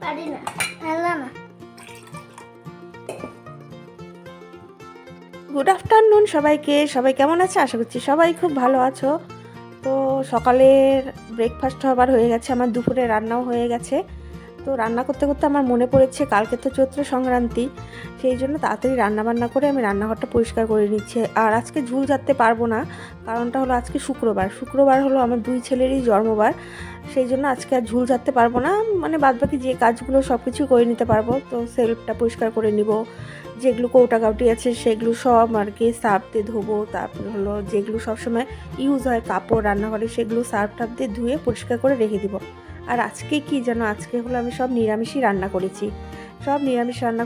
পারি না, হ্যালো না। গুড আফটারনুন সবাইকে। সবাই কেমন আছে? আশা করছি সবাই খুব ভালো আছো। তো সকালের ব্রেকফাস্ট হবার হয়ে গেছে, আমার দুপুরে রান্নাও হয়ে গেছে। তো রান্না করতে করতে আমার মনে পড়েছে কালকে তো চৈত্র সংক্রান্তি, সেই জন্য তাড়াতাড়ি রান্নাবান্না করে আমি রান্নাঘরটা পরিষ্কার করে নিচ্ছি। আর আজকে ঝুল ঝাড়তে পারবো না, কারণটা হলো আজকে শুক্রবার হলো আমার দুই ছেলেরই জন্মবার, সেই জন্য আজকে আর ঝুল ঝাড়তে পারবো না। মানে বাদবাকি যে কাজগুলো সব কিছু করে নিতে পারবো। তো সেলফটা পরিষ্কার করে নিব, যেগুলো কৌটা কাউটি আছে সেগুলো সব আর কি সার্ফ দিয়ে ধোবো। তারপর হলো যেগুলো সবসময় ইউজ হয় কাপড় রান্নাঘরে, সেগুলো সার্ফ টাফ দিয়ে ধুয়ে পরিষ্কার করে রেখে দিব। আর আজকে কি যেন, আজকে হলো আমি সব নিরামিষই রান্না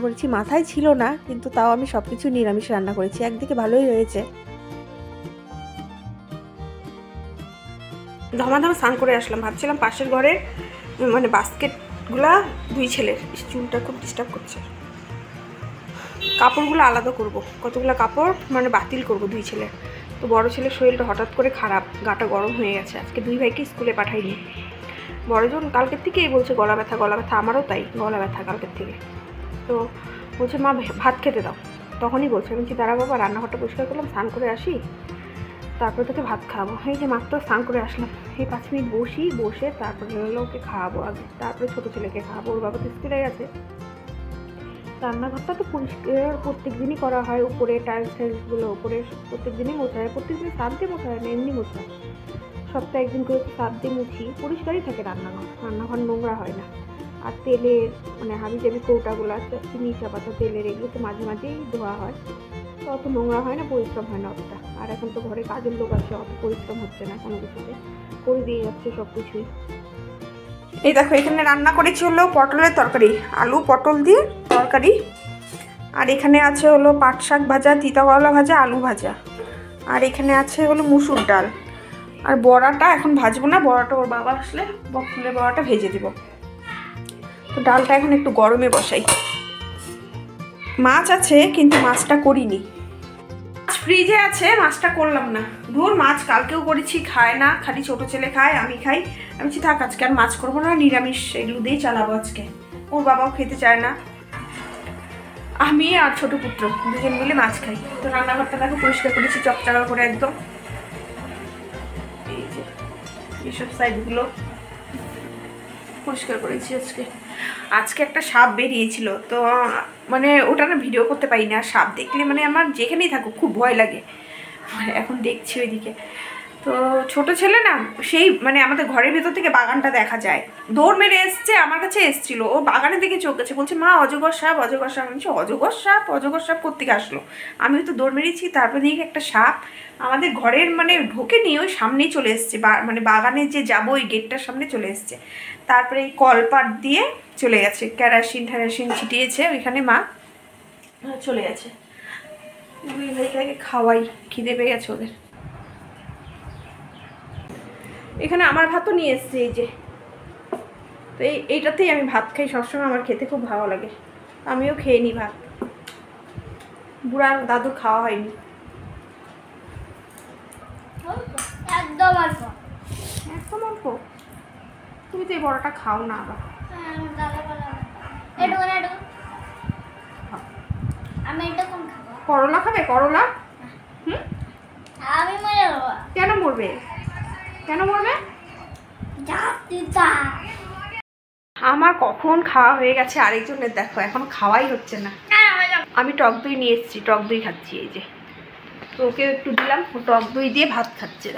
করেছি, মাথায় ছিল না, কিন্তু তাও আমি সব কিছু নিরামিষ রান্না করেছি। একদিকে ভালোই হয়েছে। ধমাধম স্নান করে আসলাম, ভাবছিলাম পাশের ঘরে মানে বাস্কেটগুলা দুই ছেলের, চুলটা খুব ডিস্টার্ব করছে, কাপড়গুলো আলাদা করব, কতগুলো কাপড় মানে বাতিল করব দুই ছেলে। তো বড় ছেলের শরীরটা হঠাৎ করে খারাপ, গাটা গরম হয়ে গেছে, আজকে দুই ভাইকে স্কুলে পাঠাইনি। বড়জন কালকের থেকেই বলছে গলা ব্যথা, আমারও তাই গলা ব্যথা কালকের থেকে। তো বলছে মা ভাত খেতে দাও, তখনই বলছে। আমি বলছি দাঁড়া বাবা, রান্নাঘরটা পরিষ্কার করলাম, স্নান করে আসি, তারপরে তোকে ভাত খাওয়াবো। এই যে মাত্র স্নান করে আসলাম, এই 5 মিনিট বসে তারপরে হলো ওকে খাওয়াবো আগে, তারপরে ছোটো ছেলেকে খাওয়াবো। ওর বাবা তো স্কুলে গেছে। রান্নাঘরটা তো পরিষ্কার প্রত্যেক দিনই করা হয়, উপরে টাইলসগুলো উপরে প্রত্যেক দিনই মোছা হয়, প্রত্যেক দিন সার্ফ দিয়ে মোছা হয় না, এমনি মোছা হয়। সপ্তাহে একদিন করে সার্ফ দিয়ে মুছি, পরিষ্কারই থাকে রান্নাঘর নোংরা হয় না। আর তেলের মানে হাবি জাবি কৌটাগুলো আছে, চিনি চাপাতা তেলের, এগুলো তো মাঝে মাঝেই ধোয়া হয়, তো অত নোংরা হয় না, পরিশ্রম হয় না অতটা। আর এখন তো ঘরে কাজের লোক আছে, অত পরিশ্রম হচ্ছে না কোনো কিছুতে, করে দিয়ে যাচ্ছে সব কিছুই। এই দেখো এখানে রান্না করেছি হলো পটলের তরকারি, আলু পটল দিয়ে তরকারি। আর এখানে আছে হলো পাট শাক ভাজা, তিতা করলা ভাজা, আলু ভাজা। আর এখানে আছে হলো মুসুর ডাল। আর বড়াটা এখন ভাজবো না, বড়াটা ওর বাবা আসলে ফুলের বড়াটা ভেজে দেবো। তো ডালটা এখন একটু গরমে বসাই। মাছ আছে কিন্তু মাছটা করিনি, ফ্রিজে আছে, মাছটা করলাম না। ধুর, মাছ কালকেও করেছি, খায় না, খালি ছোটো ছেলে খায়, আমি খাই। আমি বলছি থাক আজকে আর মাছ করবো না, নিরামিষ এগুলো দিয়েই চালাবো আজকে। ওর বাবাও খেতে চায় না, আমি আর ছোটো পুত্র দুজন মিলে মাছ খাই। তো রান্নাঘরটা দেখো পরিষ্কার করেছি চকচকা করে একদম। এই যে এইসব সাইডগুলো পরিষ্কার করেছি আজকে একটা সাপ বেরিয়েছিল, তো মানে ওটা না ভিডিও করতে পারি না, সাপ দেখলে মানে আমার যেখানেই থাকুক খুব ভয় লাগে। এখন দেখছি ওইদিকে, তো ছোট ছেলে না, সেই মানে আমাদের ঘরের ভেতর থেকে বাগানটা দেখা যায়, দৌড় মেরে এসছে, আমার কাছে এসছিল, ও বাগানের দিকে চোখ গেছে, বলছে মা অজগর সাপ অজগর সাপ। আমি বলছি অজগর সাপ কোত্থেকে আসলো? আমি তো দৌড় মেরেছি, তারপরে দেখি একটা সাপ আমাদের ঘরের মানে ঢোকেনি, ওই সামনেই চলে এসছে, মানে বাগানে যে যাবো ওই গেটটার সামনে চলে এসছে। তারপরে এই কলপাট দিয়ে চলে গেছে, কেরাসিন ছিটিয়েছে ওইখানে, মা চলে গেছে। দুই ভাইকে খাওয়াই, খিদে পেয়ে গেছে ওদের। এখানে আমার ভাতও নিয়ে এসছে, এই যে, তো এইটাতেই আমি ভাত খাই সবসময়, আমার খেতে খুব ভালো লাগে, আমিও খেয়ে নিই ভাত। বুড়ার দাদুর খাওয়া হয়নি। একদম অল্প, একদম অল্প। তুমি তো এই বড়টা খাও না আবার। আমি এটা কোন খাবো? করলা খাবে? করলা? আমি মরে যাবো। কেন মরবে? আমার কখন খাওয়া হয়ে গেছে, আরেকজনের দেখো এখন খাওয়াই হচ্ছে না। আমি টক দই নিয়ে এসেছি, টক দই খাচ্ছি, এই যে, তো ওকে একটু দিলাম, ও টক দই দিয়ে ভাত খাচ্ছে।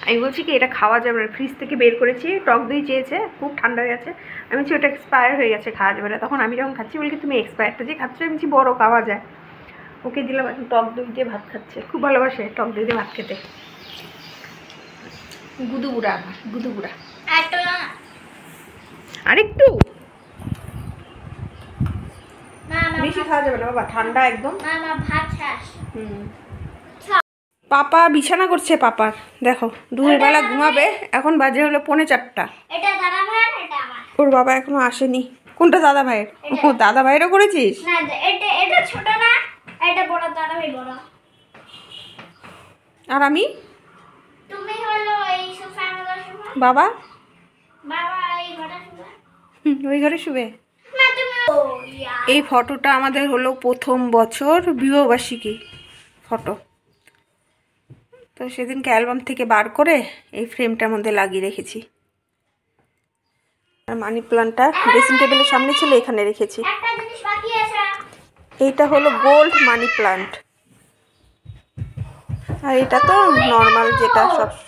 আমি বলছি কি এটা খাওয়া যাবে না, ফ্রিজ থেকে বের করেছি, টক দই চেয়েছে, খুব ঠান্ডা হয়ে গেছে। আমি বলছি ওটা এক্সপায়ার হয়ে গেছে, খাওয়া যাবে না। তখন আমি যখন খাচ্ছি বলি তুমি এক্সপায়ারটা যে খাচ্ছ, আমি বলছি বড় খাওয়া যায়। ওকে দিলাম, এখন টক দই দিয়ে ভাত খাচ্ছে, খুব ভালোবাসে টক দই দিয়ে ভাত খেতে। গুদুগুড়া, আমার গুদুগুড়া। আরেকটু বেশি খাওয়া যাবে না বাবা, ঠান্ডা একদম। পাপা বিছানা করছে, পাপার দেখো দুপুরবেলা ঘুমাবে, এখন বাজে হলো 3:45। ওর বাবা এখনো আসেনি। কোনটা দাদা ভাইয়ের? ও দাদা ভাইয়েরও করেছিস? আর আমি বাবা ওই ঘরে শুবে। এই ফটোটা আমাদের হলো প্রথম বছর বিবাহবার্ষিকী ফটো। তো সেদিনকে অ্যালবাম থেকে বার করে এই ফ্রেমটার মধ্যে লাগিয়ে রেখেছি। আর মানি প্লান্টটা ড্রেসিং টেবিলের সামনে ছিল, এখানে রেখেছি। এইটা হলো গোল্ড মানি প্লান্ট, আর এটা তো নর্মাল যেটা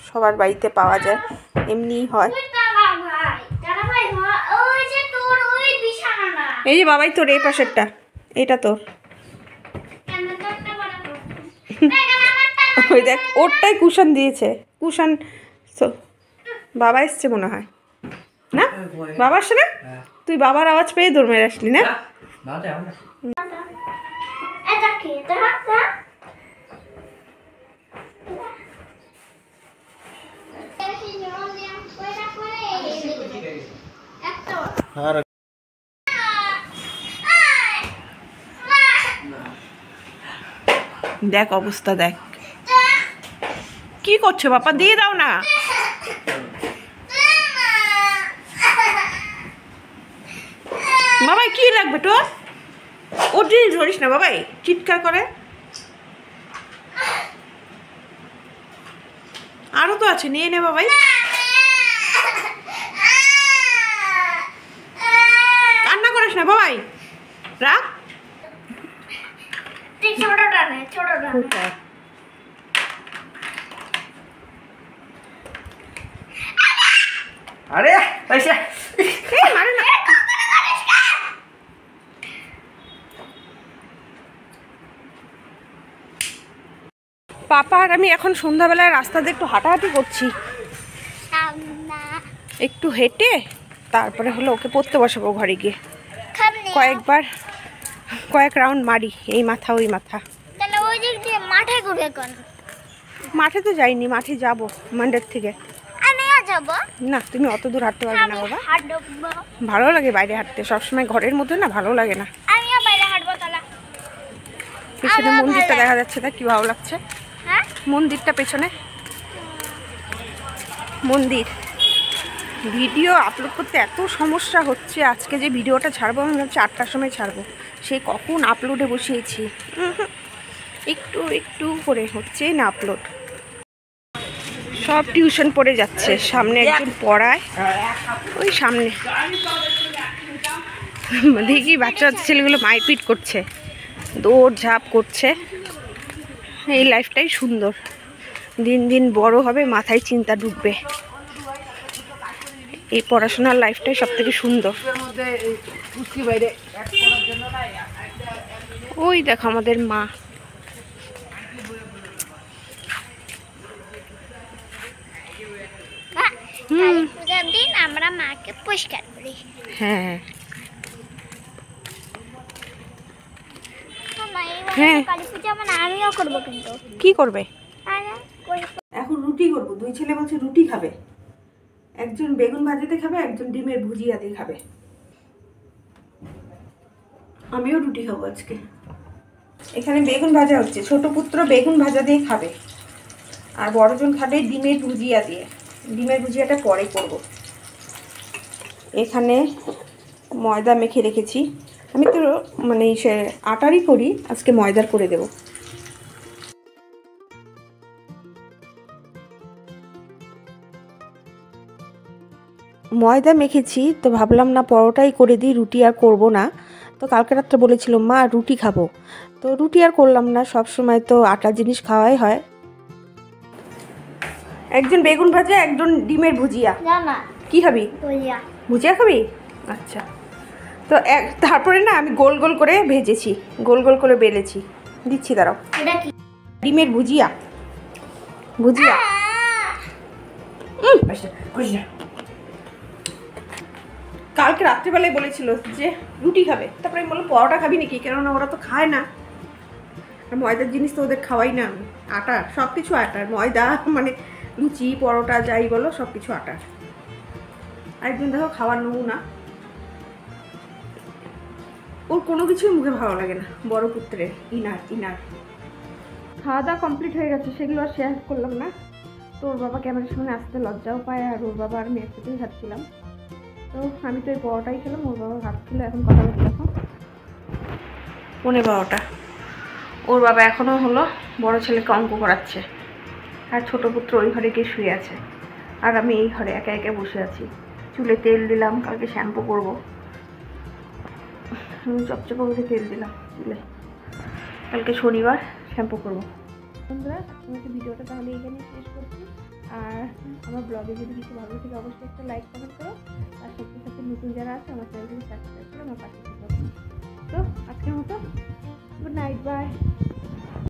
সবার বাড়িতে পাওয়া যায়, এমনিই হয়। এই যে বাবাই তোর এই পাশেরটা, এটা তোর। ওই দেখ ওরটাই কুশন দিয়েছে, কুশন বাবা এসছে মনে হয় না? বাবা আসছে না? তুই বাবার আওয়াজ পেয়ে দৌড় মেরে আসলি না? দেখ অবস্থা দেখ, কি করছো বাবা? দিয়ে দাও না। বাবাই কি লাগবে তোর? ওর জিনিস ধরিস না বাবাই, চিৎকার করে। আরো তো আছে, নিয়ে নে বাবাই। কান্না করিস না বাবাই, রাখ। আরে পয়সা পাপা আর আমি এখন সন্ধ্যাবেলায় রাস্তাতে একটু হাঁটাহাঁটি করছি। একটু হেঁটে তারপরে হলো ওকে পড়তে বসাবো ঘরে গিয়ে। কয়েক রাউন্ড মারি, এই মাথা ওই মাথা। মাঠে তো যাইনি, মাঠে যাব মান্ডের থেকে। না তুমি অত দূর হাঁটতে পারবে না বাবা, ভালো লাগে বাইরে হাঁটতে, সবসময় ঘরের মধ্যে না ভালো লাগে না। পেছনে মন্দিরটা দেখা যাচ্ছে, তা কি ভালো লাগছে মন্দিরটা, পেছনে মন্দির। ভিডিও আপলোড করতে এত সমস্যা হচ্ছে। আজকে যে ভিডিওটা ছাড়বো আমি ভাবছি 8টার সময় ছাড়বো, সেই কখন আপলোডে বসিয়েছি, একটু একটু করে হচ্ছে না আপলোড। সব টিউশন পড়ে যাচ্ছে, সামনে একজন পড়ায়, ওই সামনে দেখি বাচ্চা বাচ্চা ছেলেগুলো মারপিট করছে, দৌড় ঝাঁপ করছে। এই লাইফটাই সুন্দর, দিন দিন বড় হবে মাথায় চিন্তা ঢুকবে। এই পড়াশোনার লাইফটাই সব থেকে সুন্দর। ওই দেখো আমাদের মা, দিন আমরা মাকে পরিষ্কার করি। হ্যাঁ হ্যাঁ, আমিও করবো। কিন্তু কি করবে? এখন রুটি করবো। দুই ছেলে বলছে রুটি খাবে, একজন বেগুন ভাজাতে খাবে, একজন ডিমের ভুজিয়া দিয়ে খাবে। আমিও রুটি খাবো আজকে। এখানে বেগুন ভাজা হচ্ছে, ছোট পুত্র বেগুন ভাজা দিয়ে খাবে, আর বড়জন খাবে ডিমের ভুজিয়া দিয়ে। ডিমের ভুজিয়াটা পরে করব। এখানে ময়দা মেখে রেখেছি, আমি তো মানে সে আটারই করি, আজকে ময়দার করে দেব। ময়দা মেখেছি, তো ভাবলাম না পরোটাই করে দিই, রুটি আর করব না। তো কালকে রাত্রে বলেছিল মা রুটি খাবো, তো রুটি আর করলাম না, সব সময় তো আটা জিনিস খাওয়াই হয়। একজন বেগুন ভাজা, একজন ডিমের ভুজিয়া। না কি খাবি? ভুজিয়া খাবি? আচ্ছা। তো তারপরে না আমি গোল গোল করে ভেজেছি, গোল গোল করে বেলেছি, দিচ্ছি দাঁড়াও। ডিমের ভুজিয়া, ভুজিয়া। কালকে রাত্রিবেলায় বলেছিল যে রুটি খাবে, তারপরে আমি বললাম পরোটা খাবি নাকি, কেননা ওরা তো খায় না, আর ময়দার জিনিস তো ওদের খাওয়াই না আমি। আটা, সব কিছু আটার, ময়দা মানে লুচি পরোটা যাই বলো সব কিছু আটার। আরেকদিন দেখো খাওয়ার নমুনা, ওর কোনো কিছুই মুখে ভালো লাগে না, বড় পুত্রের। ইনার খাওয়া দাওয়া কমপ্লিট হয়ে গেছে, সেগুলো আর শেয়ার করলাম না। তো ওর বাবা ক্যামেরার সামনে আসতে লজ্জাও পায়, আর ওর বাবা আর আমি একসাথেই খাচ্ছিলাম। তো আমি তো এই পরোটাই খেলাম, ওর বাবা ভাত ছিল। এখন কথা বলতে দেখো 12:15। ওর বাবা এখনও হলো বড় ছেলেকে অঙ্ক করাচ্ছে, আর ছোটো পুত্র ওই ঘরে গিয়ে শুয়ে আছে, আর আমি এই ঘরে একা একা বসে আছি। চুলে তেল দিলাম, কালকে শ্যাম্পু করবো, চপচপে করে তেল দিলাম চুলে, কালকে শনিবার শ্যাম্পু করবো। বন্ধুরা তোমাকে ভিডিওটা তাহলে এখানেই শেষ করছি। আর আমার ব্লগে যদি কিছু ভালো থেকে অবশ্যই একটা লাইক কমেন্ট করো, আর সাথে সাথে নতুন যারা আছে আমার চ্যানেলটিকে সাবস্ক্রাইব করে আমার পাশে থাকো। তো আজকের মতো গুড নাইট, বাই।